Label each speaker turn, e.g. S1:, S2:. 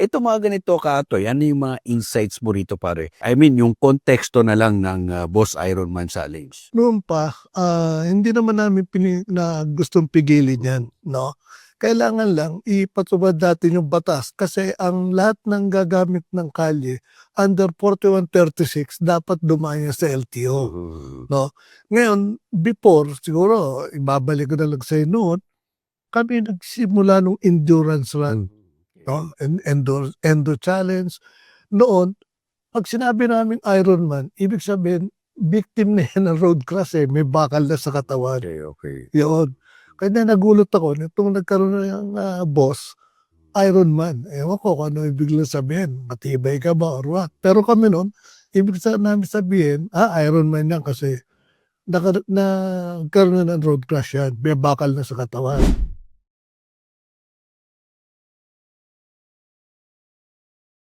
S1: Ito mga ganito Katoy, ano yung mga insights mo rito pare? I mean, yung konteksto na lang ng Boss Ironman Challenge.
S2: Noon pa, hindi naman namin na gustong pigilin 'yan, 'no. Kailangan lang ipatupad natin yung batas kasi ang lahat ng gagamit ng kalye under 4136 dapat dumaan yan sa LTO,
S1: Mhm.
S2: 'no. Ngayon, before siguro ibabalik ko na lang sa'yo noon, kami nagsimula nung endurance run, 'no, endo challenge. Noon, 'pag sinabi naming Ironman, ibig sabihin victim na yan ng road crash, eh, may bakal na sa katawan,
S1: Okay, okay.
S2: yun. Kaya nagulot ako nitong nagkaroon na ng, boss, Ironman. Ewan ko kung ano ibig lang sabihin, matibay ka ba or what. Pero kami nun, ibig namin sabihin, Ironman yan kasi nagkaroon na ng road crash yan, may bakal na sa katawan.